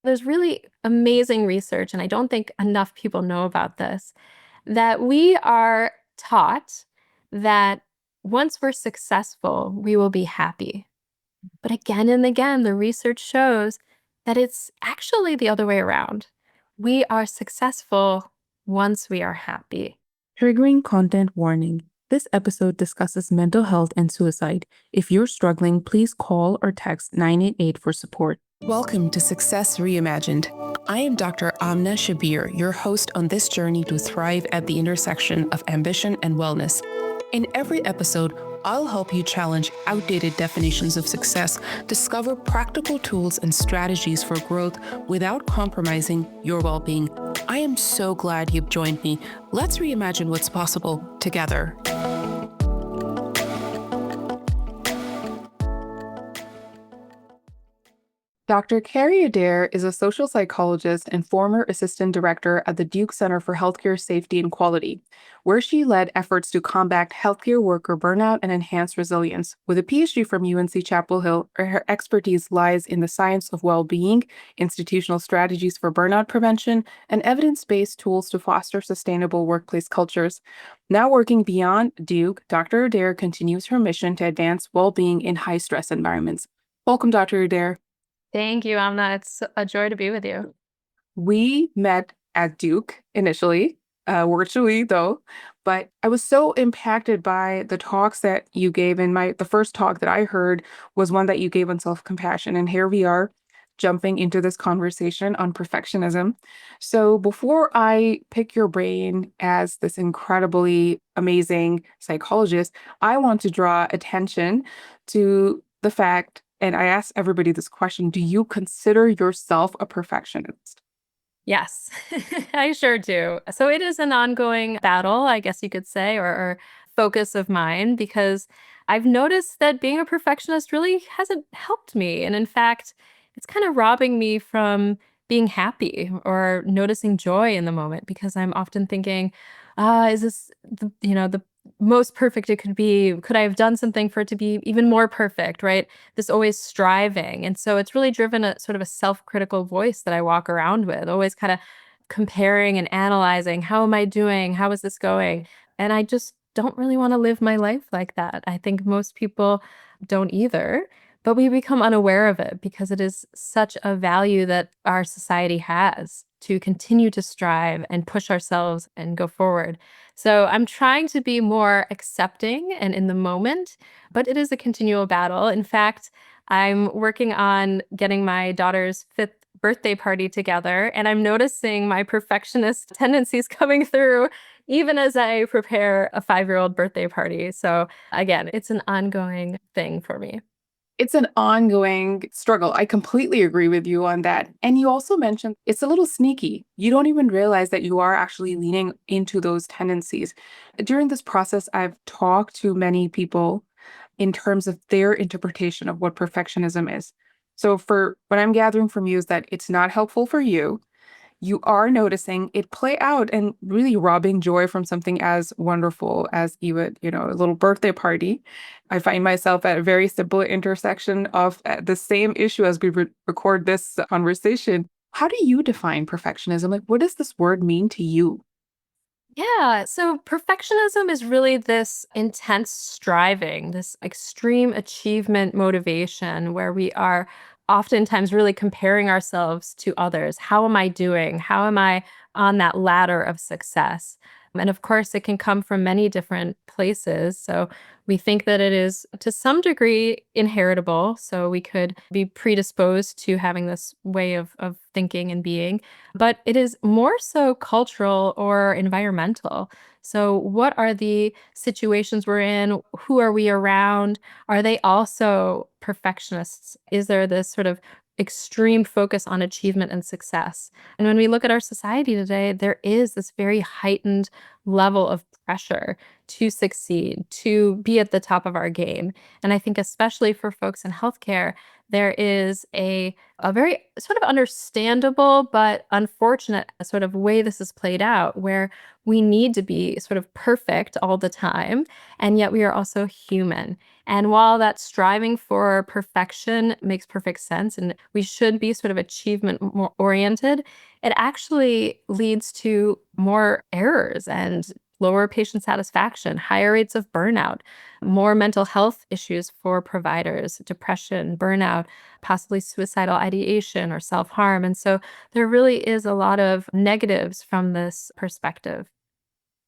There's really amazing research, and I don't think enough people know about this, that we are taught that once we're successful, we will be happy. But again and again, the research shows that it's actually the other way around. We are successful once we are happy. Triggering content warning. This episode discusses mental health and suicide. If you're struggling, please call or text 988 for support. Welcome to Success Reimagined. I am Dr. Amna Shabbir, your host on this journey to thrive at the intersection of ambition and wellness. In every episode, I'll help you challenge outdated definitions of success, discover practical tools and strategies for growth without compromising your well-being. I am so glad you've joined me. Let's reimagine what's possible together. Dr. Carrie Adair is a social psychologist and former assistant director at the Duke Center for Healthcare Safety and Quality, where she led efforts to combat healthcare worker burnout and enhance resilience. With a PhD from UNC Chapel Hill, her expertise lies in the science of well-being, institutional strategies for burnout prevention, and evidence-based tools to foster sustainable workplace cultures. Now working beyond Duke, Dr. Adair continues her mission to advance well-being in high-stress environments. Welcome, Dr. Adair. Thank you, Amna. It's a joy to be with you. We met at Duke initially, virtually though, but I was so impacted by the talks that you gave. And the first talk that I heard was one that you gave on self-compassion. And here we are jumping into this conversation on perfectionism. So before I pick your brain as this incredibly amazing psychologist, I want to draw attention to the fact, and I ask everybody this question, do you consider yourself a perfectionist? Yes, I sure do. So it is an ongoing battle, I guess you could say, or focus of mine, because I've noticed that being a perfectionist really hasn't helped me. And in fact, it's kind of robbing me from being happy or noticing joy in the moment because I'm often thinking, is this the most perfect it could be? Could I have done something for it to be even more perfect, right? This always striving. And so it's really driven a sort of a self-critical voice that I walk around with, always kind of comparing and analyzing, how am I doing? How is this going? And I just don't really want to live my life like that. I think most people don't either, but we become unaware of it because it is such a value that our society has to continue to strive and push ourselves and go forward. So I'm trying to be more accepting and in the moment, but it is a continual battle. In fact, I'm working on getting my daughter's fifth birthday party together, and I'm noticing my perfectionist tendencies coming through even as I prepare a 5-year-old birthday party. So again, it's an ongoing thing for me. It's an ongoing struggle. I completely agree with you on that. And you also mentioned it's a little sneaky. You don't even realize that you are actually leaning into those tendencies. During this process, I've talked to many people in terms of their interpretation of what perfectionism is. So, for what I'm gathering from you is that it's not helpful for you. You are noticing it play out and really robbing joy from something as wonderful as even, a little birthday party. I find myself at a very simple intersection of the same issue as we record this conversation. How do you define perfectionism? Like, what does this word mean to you? Yeah. So perfectionism is really this intense striving, this extreme achievement motivation where we are oftentimes really comparing ourselves to others. How am I doing? How am I on that ladder of success? And of course, it can come from many different places. So we think that it is to some degree inheritable. So we could be predisposed to having this way of thinking and being, but it is more so cultural or environmental. So, what are the situations we're in? Who are we around? Are they also perfectionists? Is there this sort of extreme focus on achievement and success? And when we look at our society today, there is this very heightened level of pressure to succeed, to be at the top of our game. And I think especially for folks in healthcare, there is a very sort of understandable but unfortunate sort of way this is played out where we need to be sort of perfect all the time, and yet we are also human. And while that striving for perfection makes perfect sense and we should be sort of achievement more oriented, it actually leads to more errors and lower patient satisfaction, higher rates of burnout, more mental health issues for providers, depression, burnout, possibly suicidal ideation or self harm. And so there really is a lot of negatives from this perspective.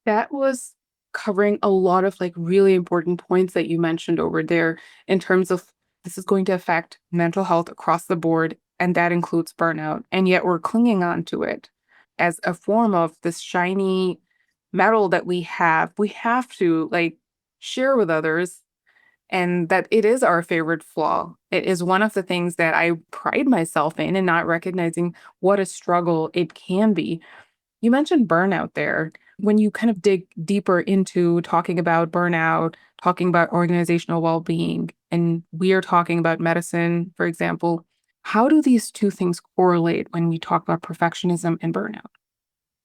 That was covering a lot of like really important points that you mentioned over there in terms of this is going to affect mental health across the board, and that includes burnout. And yet we're clinging on to it as a form of this shiny metal that we have. We have to like share with others, and that it is our favorite flaw. It is one of the things that I pride myself in, and not recognizing what a struggle it can be. You mentioned burnout there. When you kind of dig deeper into talking about burnout, talking about organizational well being, and we are talking about medicine, for example, how do these two things correlate when we talk about perfectionism and burnout?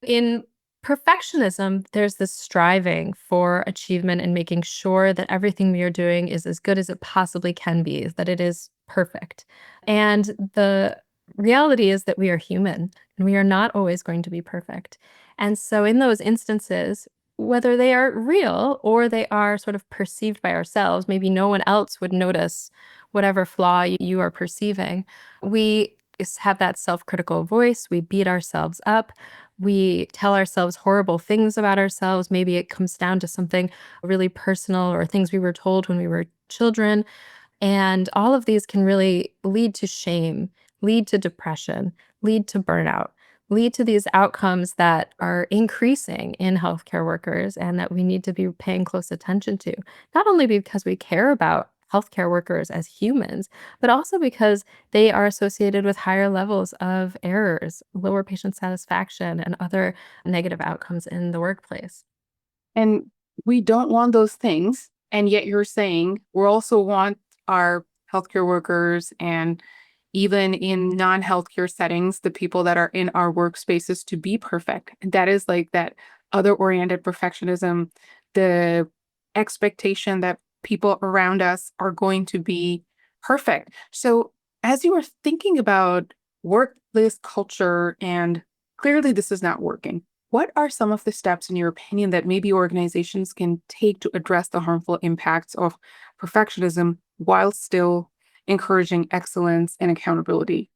In perfectionism, there's this striving for achievement and making sure that everything we are doing is as good as it possibly can be, that it is perfect. And the reality is that we are human and we are not always going to be perfect. And so, in those instances, whether they are real or they are sort of perceived by ourselves, maybe no one else would notice whatever flaw you are perceiving. We have that self critical voice, we beat ourselves up, we tell ourselves horrible things about ourselves. Maybe it comes down to something really personal or things we were told when we were children. And all of these can really lead to shame, lead to depression, lead to burnout, lead to these outcomes that are increasing in healthcare workers and that we need to be paying close attention to. Not only because we care about healthcare workers as humans, but also because they are associated with higher levels of errors, lower patient satisfaction, and other negative outcomes in the workplace. And we don't want those things. And yet you're saying we also want our healthcare workers, and even in non-healthcare settings, the people that are in our workspaces to be perfect. And that is like that other oriented perfectionism, the expectation that people around us are going to be perfect. So as you are thinking about workplace culture, and clearly this is not working, what are some of the steps, in your opinion, that maybe organizations can take to address the harmful impacts of perfectionism while still encouraging excellence and accountability?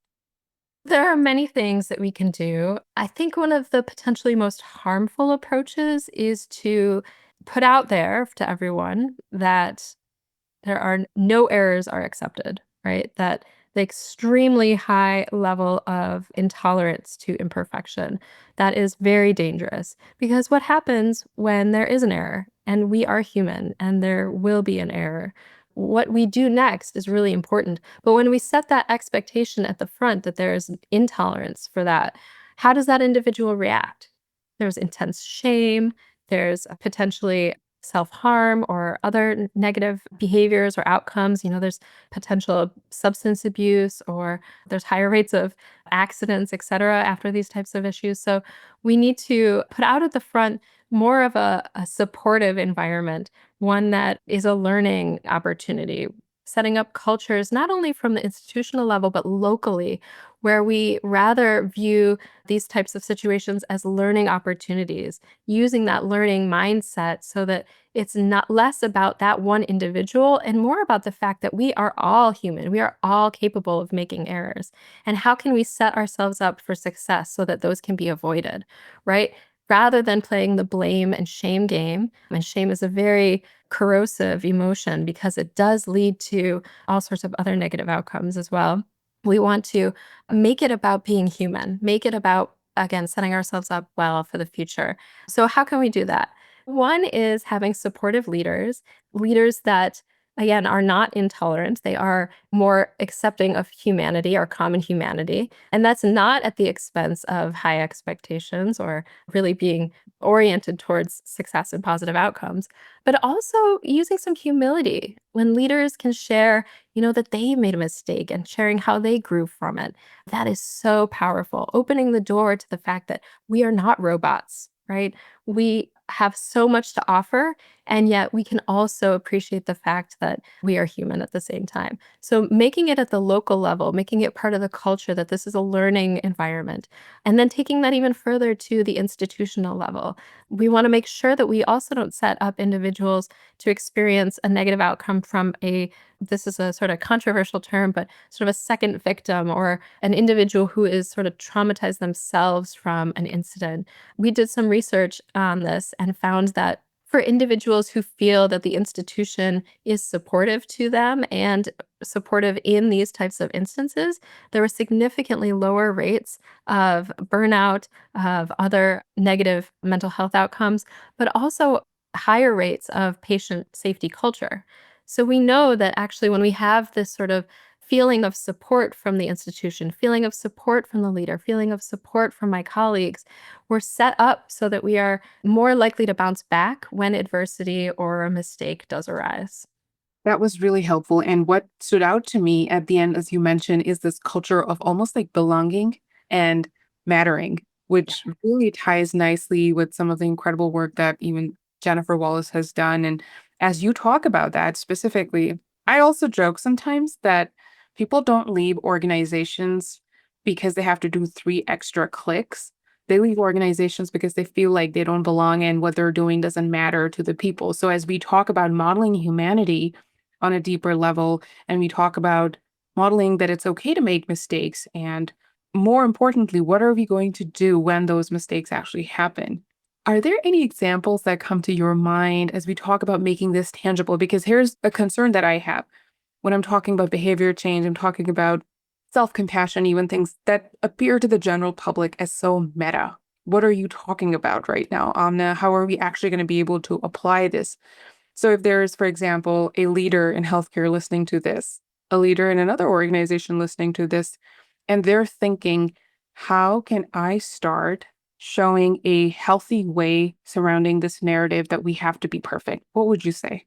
There are many things that we can do. I think one of the potentially most harmful approaches is to put out there to everyone that no errors are accepted, right? That the extremely high level of intolerance to imperfection, that is very dangerous because what happens when there is an error and we are human and there will be an error? What we do next is really important. But when we set that expectation at the front that there is intolerance for that, how does that individual react? There's intense shame. There's a potentially self-harm or other negative behaviors or outcomes. There's potential substance abuse or there's higher rates of accidents, et cetera, after these types of issues. So we need to put out at the front more of a supportive environment, one that is a learning opportunity, setting up cultures not only from the institutional level, but locally, where we rather view these types of situations as learning opportunities, using that learning mindset so that it's not less about that one individual and more about the fact that we are all human. We are all capable of making errors. And how can we set ourselves up for success so that those can be avoided, right? Rather than playing the blame and shame game. And shame is a very corrosive emotion because it does lead to all sorts of other negative outcomes as well. We want to make it about being human, make it about, again, setting ourselves up well for the future. So, how can we do that? One is having supportive leaders, leaders that again, are not intolerant. They are more accepting of humanity, our common humanity. And that's not at the expense of high expectations or really being oriented towards success and positive outcomes, but also using some humility when leaders can share, that they made a mistake and sharing how they grew from it. That is so powerful, opening the door to the fact that we are not robots, right? We have so much to offer, and yet we can also appreciate the fact that we are human at the same time. So making it at the local level, making it part of the culture that this is a learning environment, and then taking that even further to the institutional level. We want to make sure that we also don't set up individuals to experience a negative outcome from this is a sort of controversial term, but sort of a second victim or an individual who is sort of traumatized themselves from an incident. We did some research on this and found that for individuals who feel that the institution is supportive to them and supportive in these types of instances, there were significantly lower rates of burnout, of other negative mental health outcomes, but also higher rates of patient safety culture. So we know that actually, when we have this sort of feeling of support from the institution, feeling of support from the leader, feeling of support from my colleagues, we're set up so that we are more likely to bounce back when adversity or a mistake does arise. That was really helpful. And what stood out to me at the end, as you mentioned, is this culture of almost like belonging and mattering, which really ties nicely with some of the incredible work that even Jennifer Wallace has done. And as you talk about that specifically, I also joke sometimes that people don't leave organizations because they have to do 3 extra clicks. They leave organizations because they feel like they don't belong and what they're doing doesn't matter to the people. So, as we talk about modeling humanity, on a deeper level, and we talk about modeling that it's okay to make mistakes, and more importantly, what are we going to do when those mistakes actually happen? Are there any examples that come to your mind as we talk about making this tangible? Because here's a concern that I have when I'm talking about behavior change. I'm talking about self-compassion, even things that appear to the general public as so meta. What are you talking about right now, Amna? How are we actually going to be able to apply this? So if there's, for example, a leader in healthcare listening to this, a leader in another organization listening to this, and they're thinking, how can I start showing a healthy way surrounding this narrative that we have to be perfect? What would you say?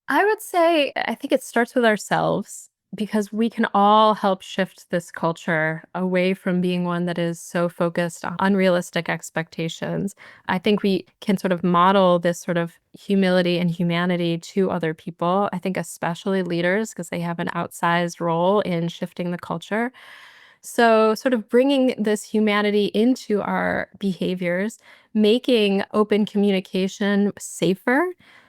I would say, I think it starts with ourselves because we can all help shift this culture away from being one that is so focused on unrealistic expectations. I think we can sort of model this sort of humility and humanity to other people. I think, especially leaders, because they have an outsized role in shifting the culture. So, sort of bringing this humanity into our behaviors, making open communication safer,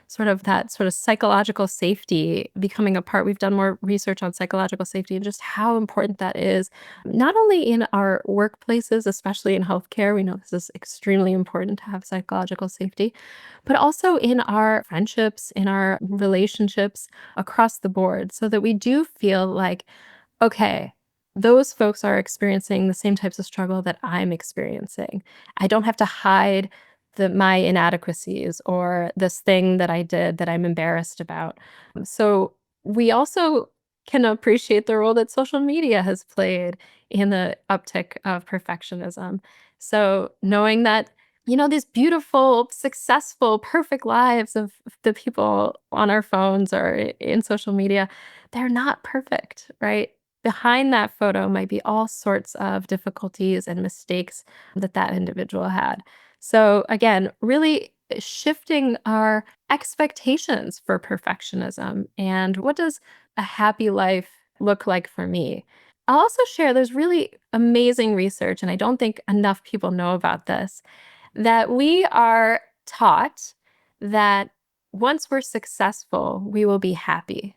sort of that sort of psychological safety becoming a part. We've done more research on psychological safety and just how important that is, not only in our workplaces, especially in healthcare. We know this is extremely important to have psychological safety, but also in our friendships, in our relationships across the board, so that we do feel like, okay, those folks are experiencing the same types of struggle that I'm experiencing. I don't have to hide my inadequacies or this thing that I did that I'm embarrassed about. So we also can appreciate the role that social media has played in the uptick of perfectionism. So knowing that, these beautiful, successful, perfect lives of the people on our phones or in social media, they're not perfect, right? Behind that photo might be all sorts of difficulties and mistakes that individual had. So again, really shifting our expectations for perfectionism and what does a happy life look like for me? I'll also share there's really amazing research, and I don't think enough people know about this, that we are taught that once we're successful, we will be happy.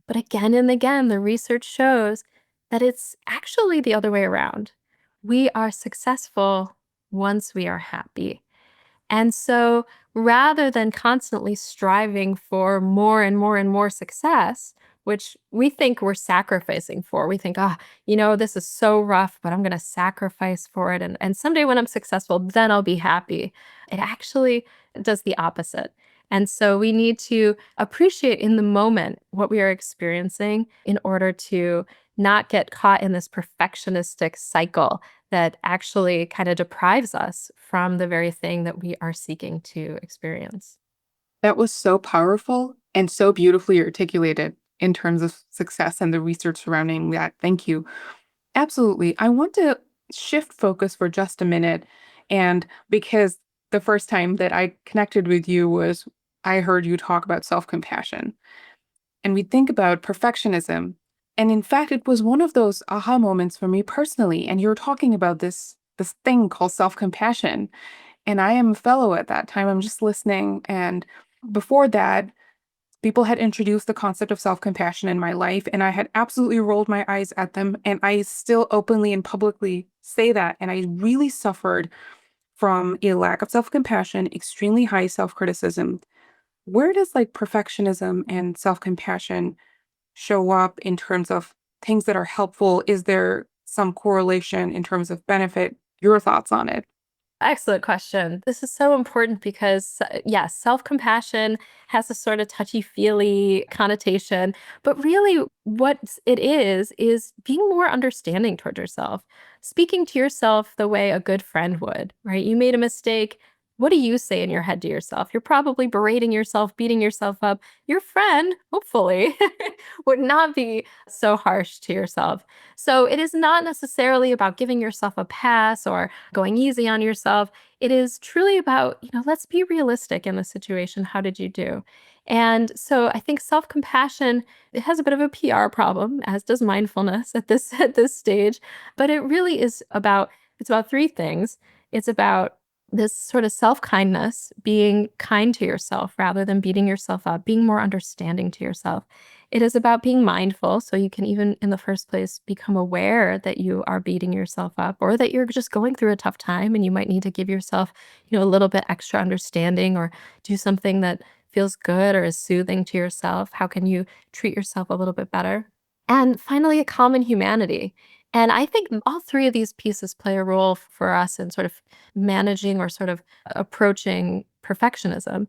But again and again, the research shows that it's actually the other way around. We are successful once we are happy. And so rather than constantly striving for more and more and more success, which we think we're sacrificing for, we think, this is so rough, but I'm going to sacrifice for it. And someday when I'm successful, then I'll be happy. It actually does the opposite. And so we need to appreciate in the moment what we are experiencing in order to not get caught in this perfectionistic cycle that actually kind of deprives us from the very thing that we are seeking to experience. That was so powerful and so beautifully articulated in terms of success and the research surrounding that. Thank you. Absolutely. I want to shift focus for just a minute. And because the first time that I connected with you was I heard you talk about self compassion and we think about perfectionism. And in fact, it was one of those aha moments for me personally. And you're talking about this thing called self compassion. And I am a fellow at that time. I'm just listening. And before that, people had introduced the concept of self compassion in my life, and I had absolutely rolled my eyes at them. And I still openly and publicly say that. And I really suffered from a lack of self compassion, extremely high self criticism. Where does like perfectionism and self compassion show up in terms of things that are helpful? Is there some correlation in terms of benefit? Your thoughts on it? Excellent question. This is so important because, yes, self compassion has a sort of touchy feely connotation. But really, what it is being more understanding toward yourself, speaking to yourself the way a good friend would, right? You made a mistake. What do you say in your head to yourself? You're probably berating yourself, beating yourself up. Your friend, hopefully, would not be so harsh to yourself. So it is not necessarily about giving yourself a pass or going easy on yourself. It is truly about, let's be realistic in the situation. How did you do? And so I think self-compassion, it has a bit of a PR problem, as does mindfulness at this at this stage, but it really is about it's about three things. It's about this sort of self-kindness, being kind to yourself rather than beating yourself up, being more understanding to yourself. It is about being mindful so you can even in the first place become aware that you are beating yourself up or that you're just going through a tough time and you might need to give yourself, a little bit extra understanding or do something that feels good or is soothing to yourself. How can you treat yourself a little bit better? And finally, a common humanity. And I think all three of these pieces play a role for us in sort of managing or sort of approaching perfectionism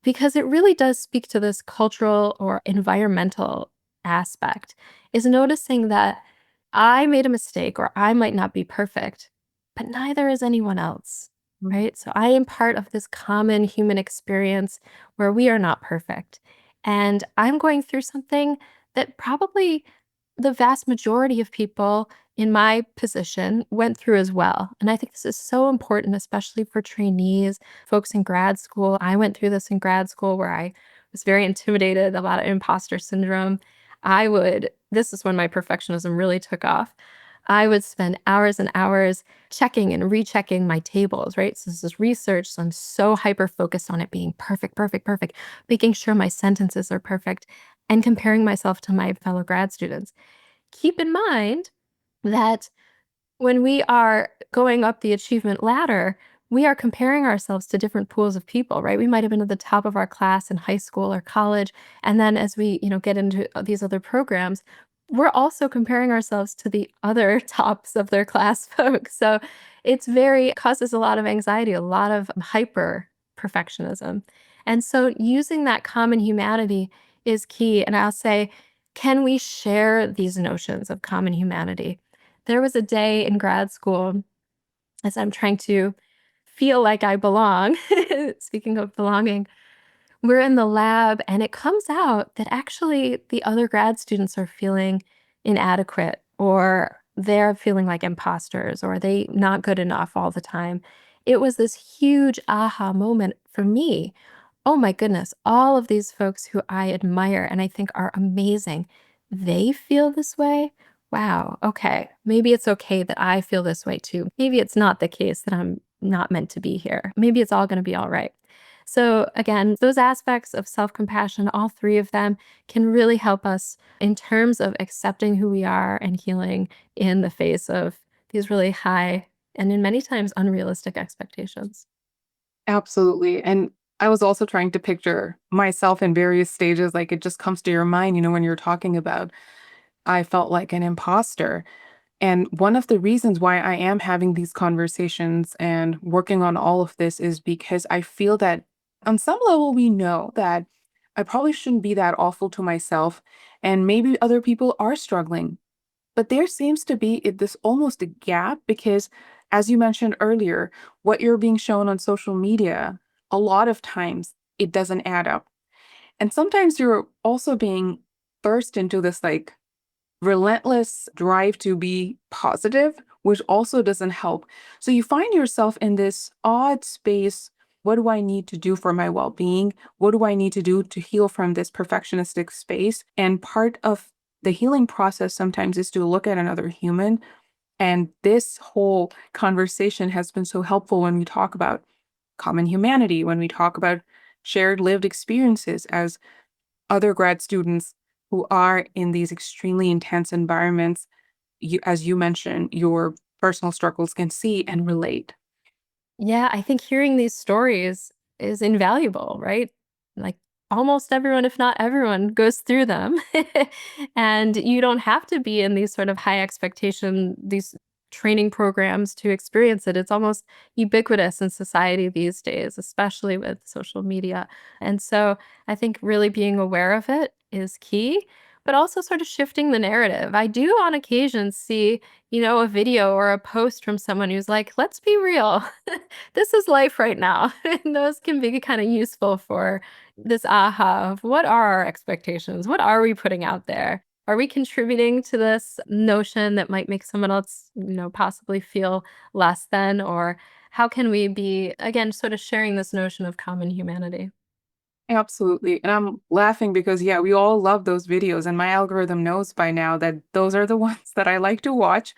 because it really does speak to this cultural or environmental aspect, is noticing that I made a mistake or I might not be perfect, but neither is anyone else, right? So I am part of this common human experience where we are not perfect. And I'm going through something that probably the vast majority of people in my position went through as well. And I think this is so important, especially for trainees, folks in grad school. I went through this in grad school where I was very intimidated, a lot of imposter syndrome. This is when my perfectionism really took off. I would spend hours and hours checking and rechecking my tables, right? So this is research. So I'm so hyper focused on it being perfect, perfect, perfect, making sure my sentences are perfect and comparing myself to my fellow grad students. Keep in mind that when we are going up the achievement ladder, we are comparing ourselves to different pools of people, right? We might have been at the top of our class in high school or college. And then as we, get into these other programs, we're also comparing ourselves to the other tops of their class folks. So causes a lot of anxiety, a lot of hyper perfectionism. And so using that common humanity is key. And I'll say, can we share these notions of common humanity? There was a day in grad school as I'm trying to feel like I belong. Speaking of belonging, we're in the lab and it comes out that actually the other grad students are feeling inadequate or they're feeling like imposters or they not good enough all the time. It was this huge aha moment for me. Oh my goodness, all of these folks who I admire and I think are amazing, they feel this way. Wow, okay. Maybe it's okay that I feel this way too. Maybe it's not the case that I'm not meant to be here. Maybe it's all going to be all right. So, again, those aspects of self compassion, all three of them can really help us in terms of accepting who we are and healing in the face of these really high and, in many times, unrealistic expectations. Absolutely. And I was also trying to picture myself in various stages. Like it just comes to your mind, when you're talking about, I felt like an imposter. And one of the reasons why I am having these conversations and working on all of this is because I feel that On some level, we know that I probably shouldn't be that awful to myself, and maybe other people are struggling. But there seems to be this almost a gap because, as you mentioned earlier, what you're being shown on social media, a lot of times it doesn't add up. And sometimes you're also being burst into this like relentless drive to be positive, which also doesn't help. So you find yourself in this odd space. What do I need to do for my well being? What do I need to do to heal from this perfectionistic space? And part of the healing process sometimes is to look at another human. And this whole conversation has been so helpful when we talk about common humanity, when we talk about shared lived experiences as other grad students who are in these extremely intense environments, as you mentioned, your personal struggles can see and relate. Yeah, I think hearing these stories is invaluable, right? Like almost everyone, if not everyone, goes through them. And you don't have to be in these sort of high expectation, these training programs to experience it. It's almost ubiquitous in society these days, especially with social media. And so I think really being aware of it is key, but also sort of shifting the narrative. I do on occasion see, a video or a post from someone who's like, let's be real. This is life right now. And those can be kind of useful for this aha of what are our expectations? What are we putting out there? Are we contributing to this notion that might make someone else, possibly feel less than? Or how can we be, again, sort of sharing this notion of common humanity? Absolutely. And I'm laughing because, yeah, we all love those videos, and my algorithm knows by now that those are the ones that I like to watch.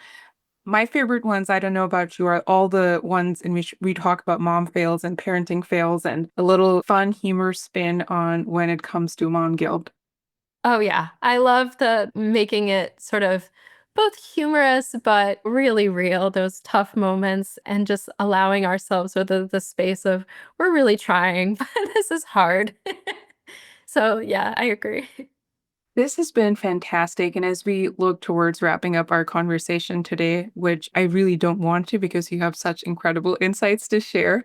My favorite ones, I don't know about you, are all the ones in which we talk about mom fails and parenting fails and a little fun humor spin on when it comes to mom guilt. Oh, yeah. I love the making it sort of both humorous, but really real, those tough moments, and just allowing ourselves with the space of, we're really trying, but this is hard. So, yeah, I agree. This has been fantastic. And as we look towards wrapping up our conversation today, which I really don't want to because you have such incredible insights to share,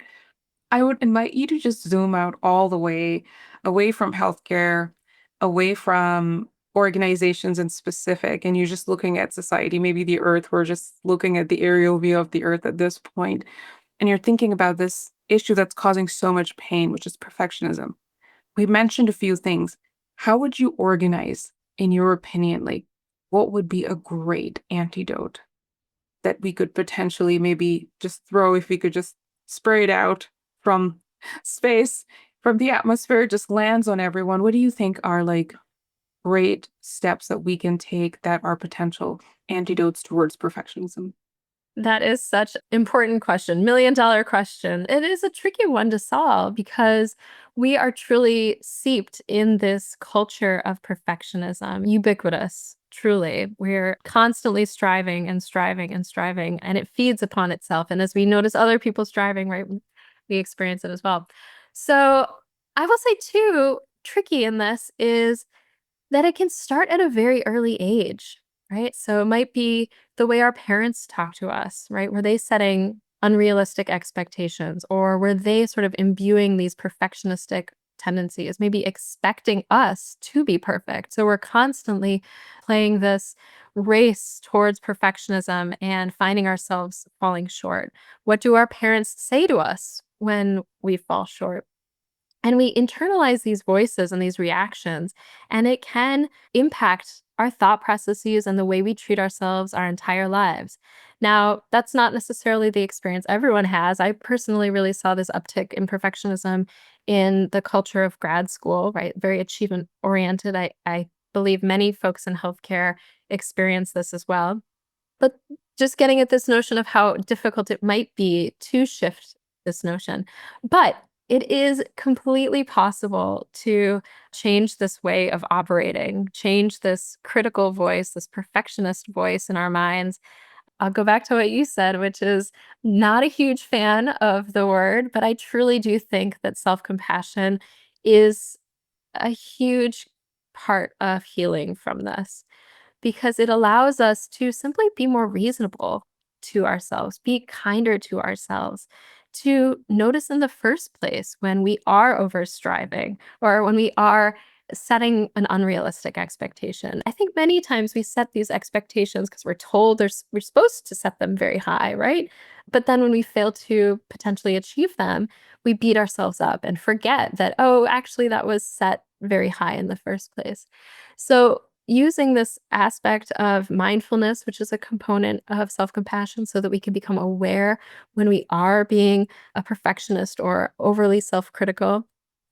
I would invite you to just zoom out all the way away from healthcare, away from organizations in specific, and you're just looking at society, maybe the earth. We're just looking at the aerial view of the earth at this point, and you're thinking about this issue that's causing so much pain, which is perfectionism. We mentioned a few things. How would you organize, in your opinion, like what would be a great antidote that we could potentially maybe just throw if we could just spray it out from space, from the atmosphere, just lands on everyone? What do you think are like great steps that we can take that are potential antidotes towards perfectionism? That is such important question, $1,000,000 question. It is a tricky one to solve because we are truly seeped in this culture of perfectionism, ubiquitous, truly. We're constantly striving and striving and striving, and it feeds upon itself. And as we notice other people striving, right, we experience it as well. So I will say, too, tricky in this is that it can start at a very early age, right? So it might be the way our parents talk to us, right? Were they setting unrealistic expectations, or were they sort of imbuing these perfectionistic tendencies, maybe expecting us to be perfect? So we're constantly playing this race towards perfectionism and finding ourselves falling short. What do our parents say to us when we fall short? And we internalize these voices and these reactions, and it can impact our thought processes and the way we treat ourselves our entire lives. Now, that's not necessarily the experience everyone has. I personally really saw this uptick in perfectionism in the culture of grad school, right? Very achievement oriented. I believe many folks in healthcare experience this as well. But just getting at this notion of how difficult it might be to shift this notion. But it is completely possible to change this way of operating, change this critical voice, this perfectionist voice in our minds. I'll go back to what you said, which is not a huge fan of the word, but I truly do think that self compassion is a huge part of healing from this because it allows us to simply be more reasonable to ourselves, be kinder to ourselves, to notice in the first place when we are over striving or when we are setting an unrealistic expectation. I think many times we set these expectations because we're told we're supposed to set them very high, right? But then when we fail to potentially achieve them, we beat ourselves up and forget that, oh, actually, that was set very high in the first place. So, using this aspect of mindfulness, which is a component of self compassion, so that we can become aware when we are being a perfectionist or overly self critical,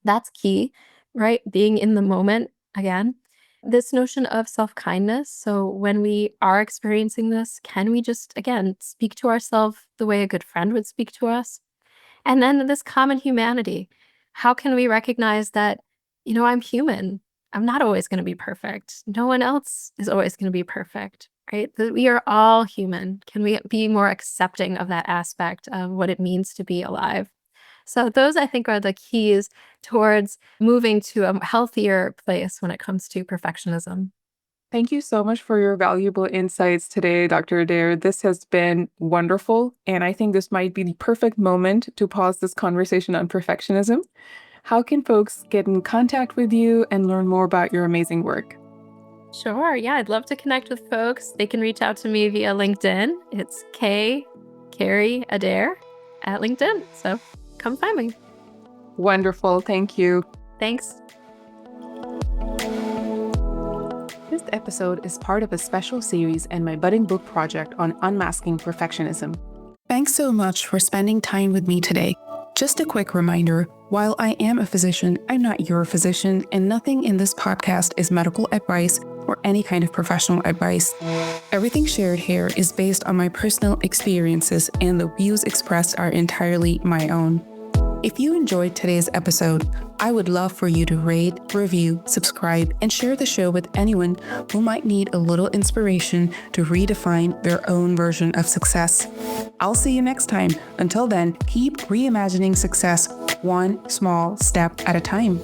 that's key, right? Being in the moment again. This notion of self kindness. So, when we are experiencing this, can we just, again, speak to ourselves the way a good friend would speak to us? And then this common humanity. How can we recognize that, I'm human? I'm not always going to be perfect. No one else is always going to be perfect, right? That we are all human. Can we be more accepting of that aspect of what it means to be alive? So, those I think are the keys towards moving to a healthier place when it comes to perfectionism. Thank you so much for your valuable insights today, Dr. Adair. This has been wonderful, and I think this might be the perfect moment to pause this conversation on perfectionism. How can folks get in contact with you and learn more about your amazing work? Sure. Yeah, I'd love to connect with folks. They can reach out to me via LinkedIn. It's Carrie Adair at LinkedIn. So come find me. Wonderful. Thank you. Thanks. This episode is part of a special series in my budding book project on unmasking perfectionism. Thanks so much for spending time with me today. Just a quick reminder, while I am a physician, I'm not your physician, and nothing in this podcast is medical advice or any kind of professional advice. Everything shared here is based on my personal experiences, and the views expressed are entirely my own. If you enjoyed today's episode, I would love for you to rate, review, subscribe, and share the show with anyone who might need a little inspiration to redefine their own version of success. I'll see you next time. Until then, keep reimagining success one small step at a time.